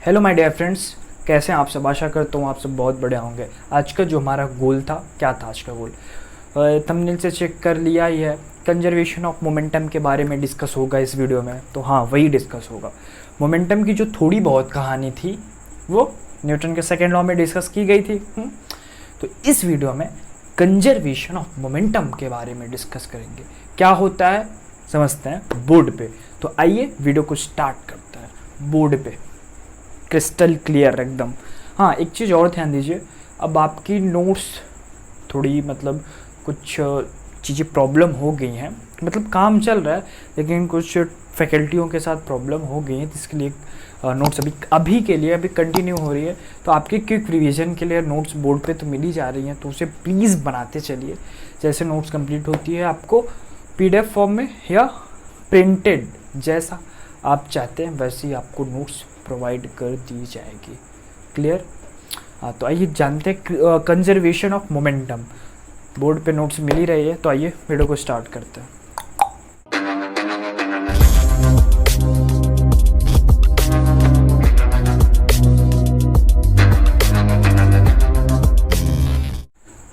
Hello my dear friends, कैसे हैं आप सब। आशा करता हूँ आप सब बहुत बढ़िया होंगे। आज का जो हमारा गोल था, क्या था आज का गोल, थंबनेल से चेक कर लिया ही है। कंजर्वेशन ऑफ मोमेंटम के बारे में डिस्कस होगा इस वीडियो में। तो हाँ, वही डिस्कस होगा। मोमेंटम की जो थोड़ी बहुत कहानी थी वो न्यूटन के सेकेंड लॉ में डिस्कस की गई थी। तो इस वीडियो में कंजर्वेशन ऑफ मोमेंटम के बारे में डिस्कस करेंगे। क्या होता है समझते हैं बोर्ड पे। तो आइए वीडियो को स्टार्ट करते हैं। बोर्ड पे क्रिस्टल क्लियर एकदम। हाँ, एक चीज़ और ध्यान दीजिए, अब आपकी नोट्स थोड़ी कुछ चीज़ें प्रॉब्लम हो गई हैं, काम चल रहा है लेकिन कुछ फैकल्टियों के साथ प्रॉब्लम हो गई है, जिसके लिए नोट्स अभी के लिए कंटिन्यू हो रही है। तो आपके क्विक रिवीजन के लिए नोट्स बोर्ड पे तो मिल ही जा रही हैं, तो उसे प्लीज़ बनाते चलिए। जैसे नोट्स कंप्लीट होती है आपको PDF फॉर्म में या प्रिंटेड, जैसा आप चाहते हैं वैसे ही आपको नोट्स प्रोवाइड कर दी जाएगी। क्लियर? हाँ, तो आइए जानते हैं कंजर्वेशन ऑफ मोमेंटम। बोर्ड पे नोट्स मिल ही रही है, तो आइए वीडियो को स्टार्ट करते हैं।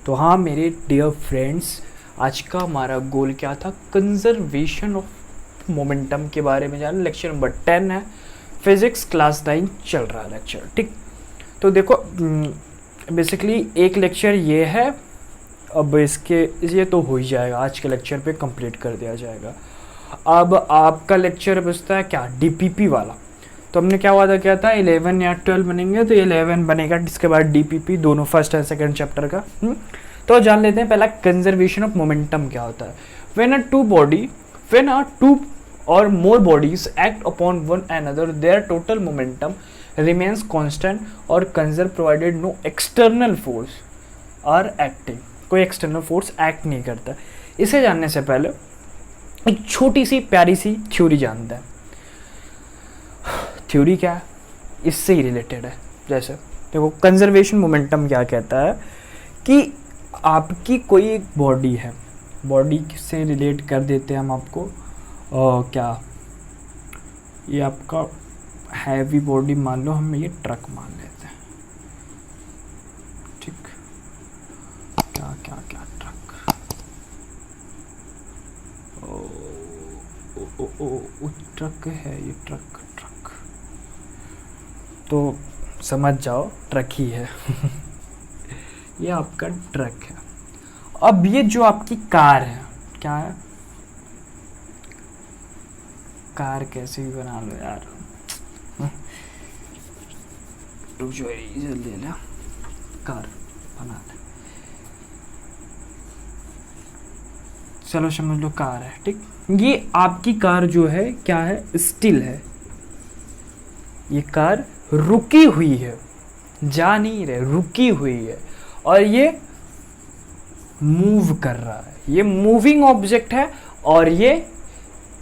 तो हाँ मेरे डियर फ्रेंड्स, आज का हमारा गोल क्या था, कंजर्वेशन ऑफ मोमेंटम के बारे में जाना। लेक्चर नंबर 10 है, फिजिक्स क्लास 9 चल रहा है लेक्चर। ठीक, तो देखो बेसिकली एक लेक्चर ये है, अब ये तो हो ही जाएगा, आज के लेक्चर पे कंप्लीट कर दिया जाएगा। अब आपका लेक्चर बचता है क्या, DPP वाला। तो हमने क्या वादा किया था, 11 या 12 बनेंगे, तो 11 बनेगा, जिसके बाद DPP दोनों फर्स्ट एंड सेकेंड चैप्टर का। तो जान लेते हैं पहला कंजर्वेशन ऑफ मोमेंटम क्या होता है। When a two or more bodies act upon one another, their total momentum remains constant or conserve provided no external force are acting। कोई external force act नहीं करता। इसे जानने से पहले एक छोटी सी प्यारी सी थ्योरी जानते हैं। थ्योरी क्या है, इससे ही रिलेटेड है। जैसे देखो, कंजर्वेशन मोमेंटम क्या कहता है कि आपकी कोई एक बॉडी है, बॉडी से रिलेट कर देते हैं हम आपको। क्या ये आपका हैवी बॉडी मान लो, हम ये ट्रक मान लेते हैं। ठीक, क्या क्या क्या ट्रक, ओ ट्रक है ये, ट्रक तो समझ जाओ ट्रक ही है। ये आपका ट्रक है। अब ये जो आपकी कार है, क्या है, कार कैसे भी बना लो यार, जो ले ला, कार बना ले, चलो समझ लो कार है। ठीक, ये आपकी कार जो है क्या है, स्टिल है। ये कार रुकी हुई है, जा नहीं रहे, रुकी हुई है, और ये मूव कर रहा है। ये मूविंग ऑब्जेक्ट है और ये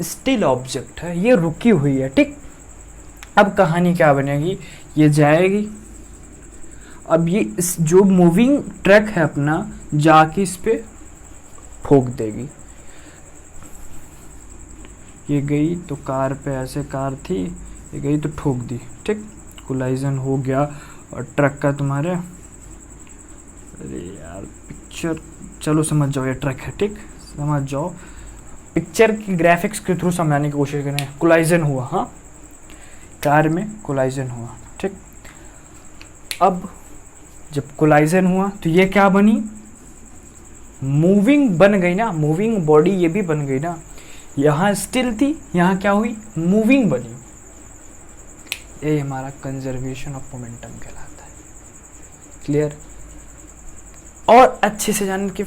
स्टिल ऑब्जेक्ट है, ये रुकी हुई है। ठीक, अब कहानी क्या बनेगी, ये जाएगी, अब ये इस जो मूविंग ट्रक है अपना जाके इस पे ठोक देगी। ये गई तो कार पे, ऐसे कार थी, ये गई तो ठोक दी। ठीक, कोलाइजन हो गया और ट्रक का तुम्हारे, अरे यार पिक्चर, चलो समझ जाओ ये ट्रक है। ठीक, समझ जाओ, पिक्चर की ग्राफिक्स के थ्रू समझाने की कोशिश करें। कोलाइजन हुआ, हाँ, कार में कोलाइजन हुआ। ठीक, अब जब कोलाइजन हुआ तो ये क्या बनी, मूविंग बन गई ना, मूविंग बॉडी ये भी बन गई ना। यहाँ स्टिल थी, यहाँ क्या हुई, मूविंग बनी। ये हमारा कंजर्वेशन ऑफ मोमेंटम कहलाता है। क्लियर? और अच्छे से जानने के,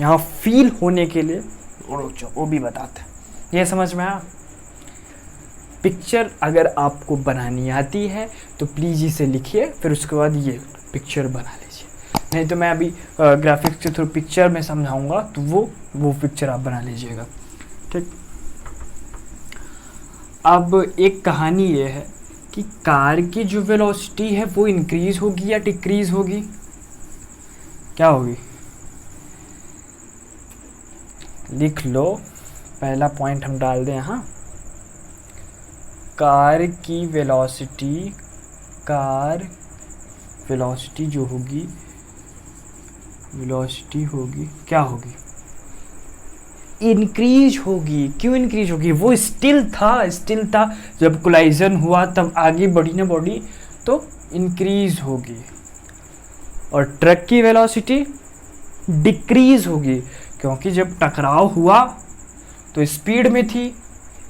यहाँ फील होने के लिए वो भी बताते हैं। ये समझ में आया? पिक्चर अगर आपको बनानी आती है तो प्लीज़ इसे लिखिए, फिर उसके बाद ये पिक्चर बना लीजिए। नहीं तो मैं अभी ग्राफिक्स के थ्रू पिक्चर में समझाऊंगा, तो वो पिक्चर आप बना लीजिएगा। ठीक, अब एक कहानी ये है कि कार की जो वेलोसिटी है वो इंक्रीज होगी या डिक्रीज होगी, क्या होगी, लिख लो। पहला पॉइंट हम डाल दें यहाँ, कार की वेलोसिटी कार वेलोसिटी जो होगी, वेलोसिटी होगी, क्या होगी, इंक्रीज होगी। क्यों इंक्रीज होगी, वो स्टिल था जब कोलाइजन हुआ तब आगे बढ़ी ना बॉडी, तो इंक्रीज होगी। और ट्रक की वेलोसिटी डिक्रीज होगी, क्योंकि जब टकराव हुआ तो स्पीड में थी,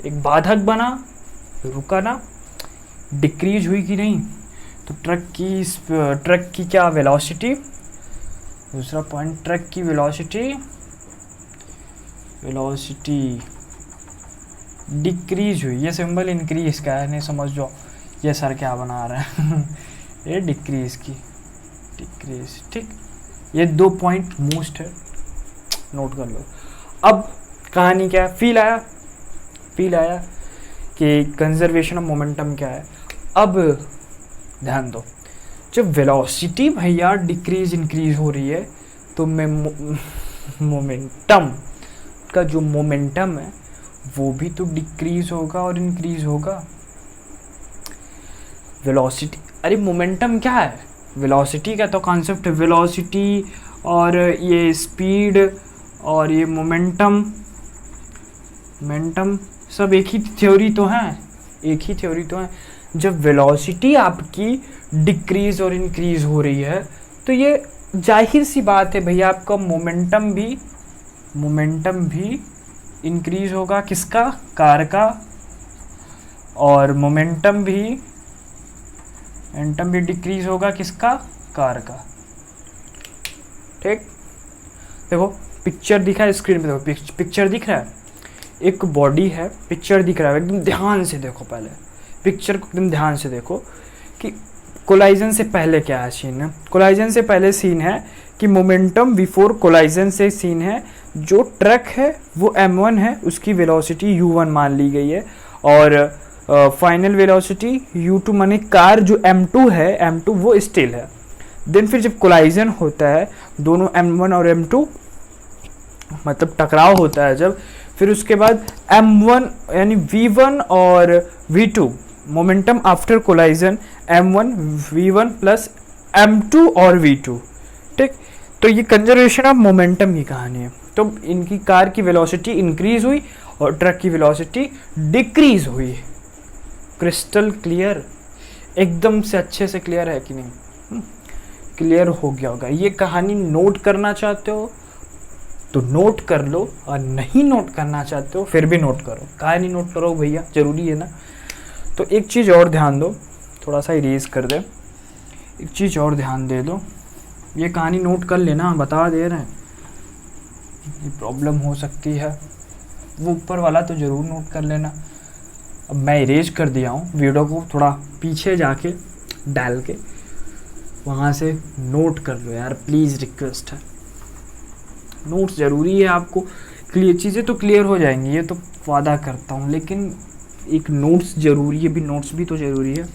एक बाधक बना, रुका ना, डिक्रीज हुई कि नहीं। तो ट्रक की क्या वेलोसिटी, दूसरा पॉइंट, ट्रक की वेलोसिटी डिक्रीज हुई। ये सिंबल इंक्रीज का है, नहीं समझ जाओ ये सर क्या बना रहा है ये डिक्रीज की, डिक्रीज, ठीक। ये 2 पॉइंट मोस्ट है, नोट कर लो। अब कहानी क्या है, फील आया कि कंजर्वेशन ऑफ मोमेंटम क्या है। अब ध्यान दो, जब वेलोसिटी भैया डिक्रीज इंक्रीज हो रही है तो मोमेंटम का जो मोमेंटम है वो भी तो डिक्रीज होगा और इंक्रीज होगा। वेलोसिटी, अरे मोमेंटम क्या है, वेलोसिटी का तो कॉन्सेप्ट है, वेलोसिटी और ये स्पीड और ये मोमेंटम सब एक ही थ्योरी तो है। जब वेलोसिटी आपकी डिक्रीज और इंक्रीज हो रही है तो ये जाहिर सी बात है भैया, आपका मोमेंटम भी इंक्रीज होगा, किसका, कार का, और मोमेंटम भी डिक्रीज होगा, किसका, कार का। ठीक, देखो पिक्चर दिखा है स्क्रीन पे, देखो पिक्चर दिख रहा है, एक बॉडी है, पिक्चर दिख रहा है, एकदम ध्यान से देखो, पहले पिक्चर को एकदम ध्यान से देखो कि कोलाइजन से पहले क्या है सीन है। कोलाइजन से पहले सीन है कि मोमेंटम बिफोर कोलाइजन से सीन है, जो ट्रक है वो m1 है, उसकी वेलोसिटी u1 मान ली गई है, और फाइनल वेलोसिटी u2 माने कार जो m2 है, m2 वो स्टिल है। देन फिर जब कोलाइजन होता है, दोनों m1 और m2 मतलब टकराव होता है जब, फिर उसके बाद m1 यानी v1 और v2, momentum after collision m1 v1 plus m2 और v2, ठीक। तो ये कंजर्वेशन ऑफ मोमेंटम की कहानी है। तो इनकी कार की वेलोसिटी इंक्रीज हुई और ट्रक की वेलोसिटी डिक्रीज हुई। क्रिस्टल क्लियर, एकदम से अच्छे से क्लियर है कि नहीं, क्लियर हो गया होगा। ये कहानी नोट करना चाहते हो तो नोट कर लो, और नहीं नोट करना चाहते हो फिर भी नोट करो। कहानी नोट करो भैया, जरूरी है ना। तो एक चीज़ और ध्यान दो, थोड़ा सा इरेज कर दे, एक चीज़ और ध्यान दे दो, ये कहानी नोट कर लेना, बता दे रहे हैं, ये प्रॉब्लम हो सकती है, वो ऊपर वाला तो ज़रूर नोट कर लेना। अब मैं इरेज कर दिया हूँ, वीडियो को थोड़ा पीछे जाके डाल के वहाँ से नोट कर लो यार, प्लीज़ रिक्वेस्ट है, नोट्स ज़रूरी है आपको। क्लियर चीज़ें तो क्लियर हो जाएंगी, ये तो वादा करता हूँ, लेकिन एक नोट्स ज़रूरी है भी, नोट्स भी तो ज़रूरी है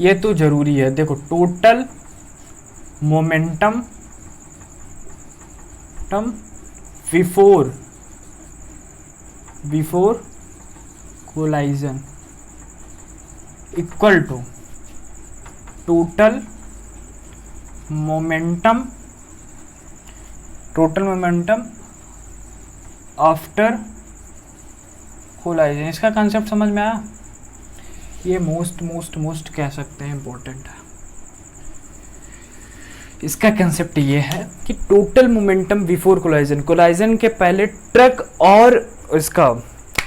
ये तो ज़रूरी है। देखो total momentum before collision equal to total momentum after collision. इसका कंसेप्ट समझ में आया? ये मोस्ट कह सकते हैं इम्पोर्टेंट है। इसका कंसेप्ट ये है कि total momentum before collision, collision के पहले ट्रक और इसका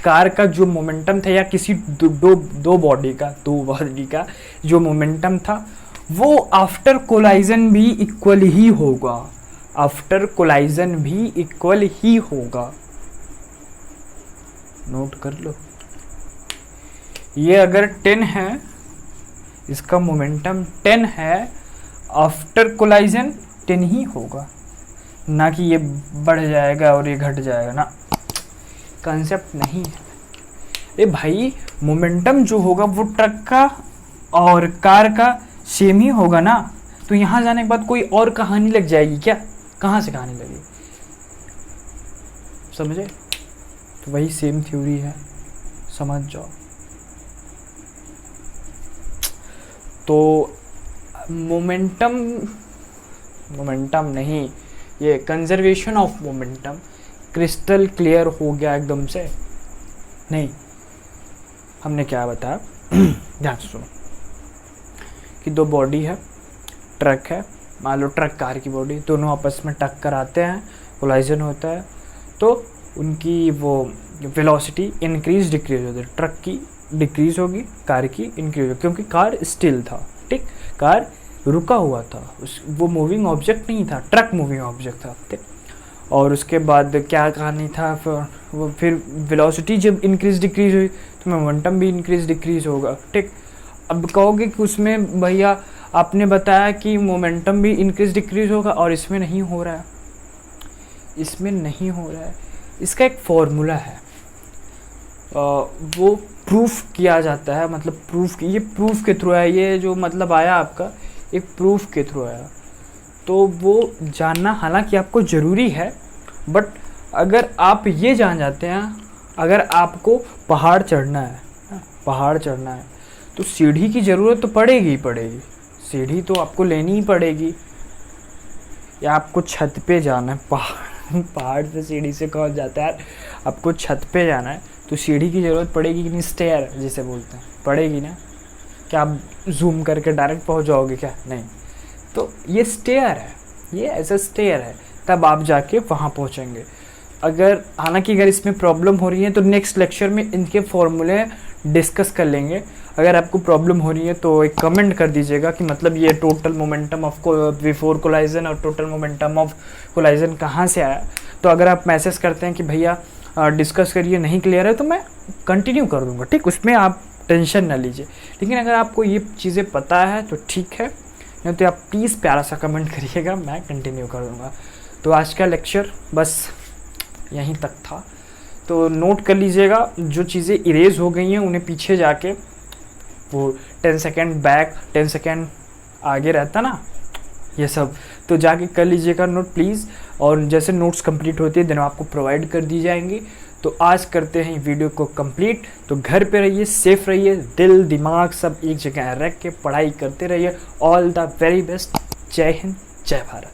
कार का जो मोमेंटम था, या किसी दो बॉडी का जो मोमेंटम था, वो आफ्टर कोलाइजन भी इक्वल ही होगा, आफ्टर कोलाइजन भी इक्वल ही होगा। नोट कर लो, ये अगर 10 है, इसका मोमेंटम 10 है, आफ्टर कोलाइजन 10 ही होगा, ना कि ये बढ़ जाएगा और ये घट जाएगा ना, कंसेप्ट नहीं है। ए भाई मोमेंटम जो होगा वो ट्रक का और कार का सेम ही होगा ना, तो यहाँ जाने के बाद कोई और कहानी लग जाएगी क्या? कहाँ से कहानी लगेगी, समझे? तो वही सेम थ्योरी है, समझ जाओ। तो मोमेंटम नहीं, ये conservation of momentum crystal clear हो गया एकदम से? नहीं। हमने क्या बताया ध्यान से सुनो कि दो बॉडी है, ट्रक है, मान लो ट्रक कार की बॉडी, दोनों आपस में टक्कर आते हैं, कोलाइजन होता है, तो उनकी वो वेलोसिटी इंक्रीज डिक्रीज होती है। ट्रक की डिक्रीज होगी, कार की इंक्रीज होगी, क्योंकि कार स्टिल था, ठीक, कार रुका हुआ था, वो मूविंग ऑब्जेक्ट नहीं था, ट्रक मूविंग ऑब्जेक्ट था, ठीक। और उसके बाद क्या कहानी था, फिर वेलोसिटी जब इंक्रीज डिक्रीज हुई तो मोमेंटम भी इंक्रीज डिक्रीज होगा, ठीक। अब कहोगे कि उसमें भैया आपने बताया कि मोमेंटम भी इंक्रीज डिक्रीज होगा और इसमें नहीं हो रहा है। इसमें नहीं हो रहा है, इसका एक फॉर्मूला है, वो प्रूफ किया जाता है, मतलब ये प्रूफ के थ्रू है, ये जो मतलब आया आपका एक प्रूफ के थ्रू आया। तो वो जानना हालांकि आपको ज़रूरी है, बट अगर आप ये जान जाते हैं, अगर आपको पहाड़ चढ़ना है तो सीढ़ी की ज़रूरत तो पड़ेगी ही पड़ेगी, सीढ़ी तो आपको लेनी ही पड़ेगी, या आपको छत पे जाना है, पहाड़ पे सीढ़ी से कौन जाता है यार, आपको छत पे जाना है तो सीढ़ी की ज़रूरत पड़ेगी कि नहीं, स्टेयर जिसे बोलते हैं, पड़ेगी ना। क्या आप जूम करके डायरेक्ट पहुंच जाओगे क्या? नहीं। तो ये स्टेयर है, ये ऐसा स्टेयर है, तब आप जाके वहाँ पहुँचेंगे। हालांकि अगर इसमें प्रॉब्लम हो रही है तो नेक्स्ट लेक्चर में इनके फॉर्मूले डिस्कस कर लेंगे। अगर आपको प्रॉब्लम हो रही है तो एक कमेंट कर दीजिएगा कि मतलब ये total momentum of before collision और टोटल मोमेंटम ऑफ कोलाइजन कहाँ से आया। तो अगर आप मैसेज करते हैं कि भैया डिस्कस करिए, नहीं क्लियर है, तो मैं कंटिन्यू कर दूँगा, ठीक, उसमें आप टेंशन ना लीजिए। लेकिन अगर आपको ये चीज़ें पता है तो ठीक है, नहीं तो आप प्लीज़ प्यारा सा कमेंट करिएगा, मैं कंटिन्यू कर दूँगा। तो आज का लेक्चर बस यहीं तक था, तो नोट कर लीजिएगा, जो चीज़ें इरेज हो गई हैं उन्हें पीछे जाके वो 10 सेकेंड बैक 10 सेकेंड आगे रहता ना, ये सब तो जाके कर लीजिएगा नोट प्लीज़। और जैसे नोट्स कंप्लीट होते हैं दिन आपको प्रोवाइड कर दी जाएंगी। तो आज करते हैं वीडियो को कंप्लीट। तो घर पे रहिए, सेफ रहिए, दिल दिमाग सब एक जगह रख के पढ़ाई करते रहिए। All the very best. जय हिंद, जय भारत।